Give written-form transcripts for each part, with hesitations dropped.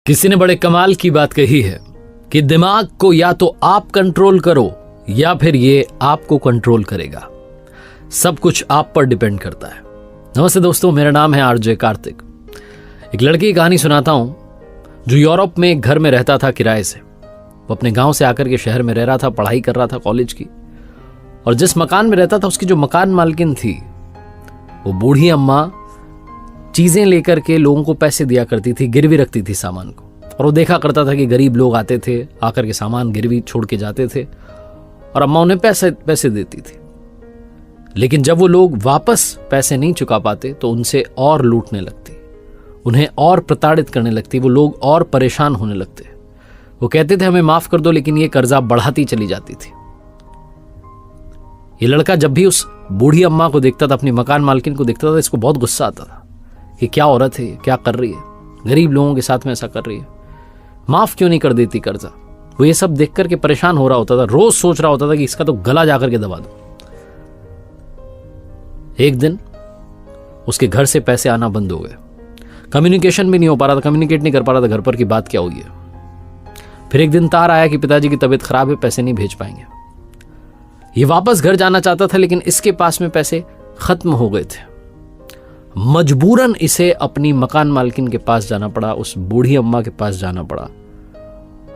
किसी ने बड़े कमाल की बात कही है कि दिमाग को या तो आप कंट्रोल करो या फिर ये आपको कंट्रोल करेगा। सब कुछ आप पर डिपेंड करता है। नमस्ते दोस्तों, मेरा नाम है आरजे कार्तिक। एक लड़की की कहानी सुनाता हूं जो यूरोप में एक घर में रहता था किराए से। वो अपने गांव से आकर के शहर में रह रहा था, पढ़ाई कर रहा था कॉलेज की। और जिस मकान में रहता था उसकी जो मकान मालकिन थी वो बूढ़ी अम्मा चीजें लेकर के लोगों को पैसे दिया करती थी, गिरवी रखती थी सामान को। और वो देखा करता था कि गरीब लोग आते थे, आकर के सामान गिरवी छोड़ के जाते थे और अम्मा उन्हें पैसे देती थी। लेकिन जब वो लोग वापस पैसे नहीं चुका पाते तो उनसे और लूटने लगती, उन्हें और प्रताड़ित करने लगती, वो लोग और परेशान होने लगते। वो कहते थे हमें माफ कर दो, लेकिन ये कर्जा बढ़ाती चली जाती थी। ये लड़का जब भी उस बूढ़ी अम्मा को देखता था, अपनी मकान मालकिन को देखता था, इसको बहुत गुस्सा आता था कि क्या औरत है, क्या कर रही है, गरीब लोगों के साथ में ऐसा कर रही है, माफ क्यों नहीं कर देती कर्जा। वो ये सब देख करके परेशान हो रहा होता था, रोज सोच रहा होता था कि इसका तो गला जाकर के दबा दो। एक दिन उसके घर से पैसे आना बंद हो गए, कम्युनिकेशन भी नहीं हो पा रहा था, कम्युनिकेट नहीं कर पा रहा था घर पर कि बात क्या हुई है। फिर एक दिन तार आया कि पिताजी की तबीयत खराब है, पैसे नहीं भेज पाएंगे। ये वापस घर जाना चाहता था लेकिन इसके पास में पैसे खत्म हो गए थे। मजबूरन इसे अपनी मकान मालकिन के पास जाना पड़ा, उस बूढ़ी अम्मा के पास जाना पड़ा।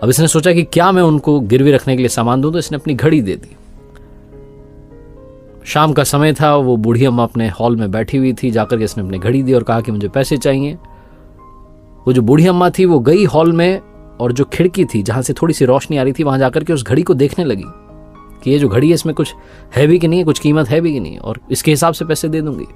अब इसने सोचा कि क्या मैं उनको गिरवी रखने के लिए सामान दूं, तो इसने अपनी घड़ी दे दी। शाम का समय था, वो बूढ़ी अम्मा अपने हॉल में बैठी हुई थी। जाकर के इसने अपनी घड़ी दी और कहा कि मुझे पैसे चाहिए। वो जो बूढ़ी अम्मा थी वो गई हॉल में और जो खिड़की थी जहां से थोड़ी सी रोशनी आ रही थी वहां जाकर के उस घड़ी को देखने लगी कि ये जो घड़ी है इसमें कुछ है भी कि नहीं, कुछ कीमत है भी कि नहीं, और इसके हिसाब से पैसे दे दूंगी।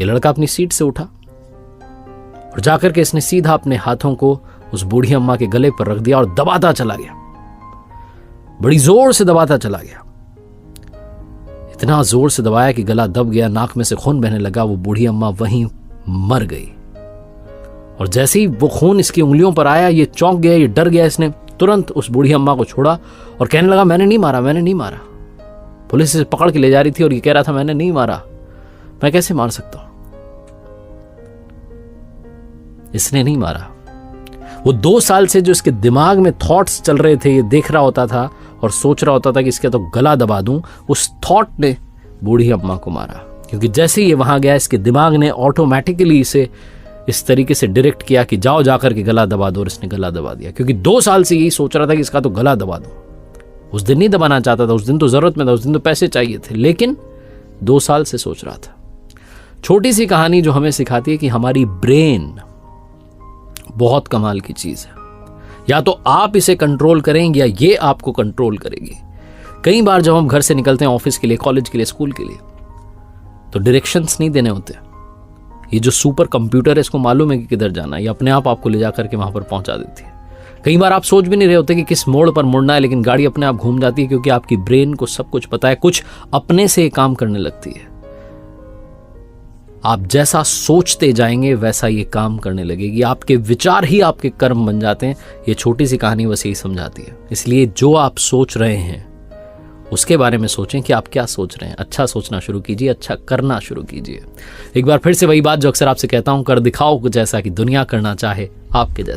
ये लड़का अपनी सीट से उठा और जाकर के इसने सीधा अपने हाथों को उस बूढ़ी अम्मा के गले पर रख दिया और दबाता चला गया, बड़ी जोर से दबाता चला गया। इतना जोर से दबाया कि गला दब गया, नाक में से खून बहने लगा। वो बूढ़ी अम्मा वहीं मर गई। और जैसे ही वो खून इसकी उंगलियों पर आया, ये चौंक गया, ये डर गया। इसने तुरंत उस बूढ़ी अम्मा को छोड़ा और कहने लगा मैंने नहीं मारा, मैंने नहीं मारा। पुलिस इसे पकड़ के ले जा रही थी और ये कह रहा था मैंने नहीं मारा, मैं कैसे मार सकता हूं। इसने नहीं मारा। वो 2 साल से जो इसके दिमाग में थॉट्स चल रहे थे, ये देख रहा होता था और सोच रहा होता था कि इसका तो गला दबा दूं, उस थॉट ने बूढ़ी अम्मा को मारा। क्योंकि जैसे ही ये वहां गया, इसके दिमाग ने ऑटोमेटिकली इसे इस तरीके से डायरेक्ट किया कि जाओ जाकर के गला दबा दो, और इसने गला दबा दिया। क्योंकि 2 साल से यही सोच रहा था कि इसका तो गला दबा दूं। उस दिन नहीं दबाना चाहता था, उस दिन तो जरूरत में था, उस दिन तो पैसे चाहिए थे, लेकिन 2 साल से सोच रहा था। छोटी सी कहानी जो हमें सिखाती है कि हमारी ब्रेन बहुत कमाल की चीज है। या तो आप इसे कंट्रोल करेंगे या ये आपको कंट्रोल करेगी। कई बार जब हम घर से निकलते हैं ऑफिस के लिए, कॉलेज के लिए, स्कूल के लिए, तो डायरेक्शंस नहीं देने होते। ये जो सुपर कंप्यूटर है इसको मालूम है कि किधर जाना है, ये अपने आप आपको ले जाकर के वहां पर पहुंचा देती है। कई बार आप सोच भी नहीं रहे होते कि किस मोड़ पर मुड़ना है, लेकिन गाड़ी अपने आप घूम जाती है, क्योंकि आपकी ब्रेन को सब कुछ पता है। कुछ अपने से काम करने लगती है। आप जैसा सोचते जाएंगे वैसा ये काम करने लगेगी। आपके विचार ही आपके कर्म बन जाते हैं। ये छोटी सी कहानी बस यही समझाती है। इसलिए जो आप सोच रहे हैं उसके बारे में सोचें कि आप क्या सोच रहे हैं। अच्छा सोचना शुरू कीजिए, अच्छा करना शुरू कीजिए। एक बार फिर से वही बात जो अक्सर आपसे कहता हूं, कर दिखाओ कुछ ऐसा कि दुनिया करना चाहे आपके जैसा।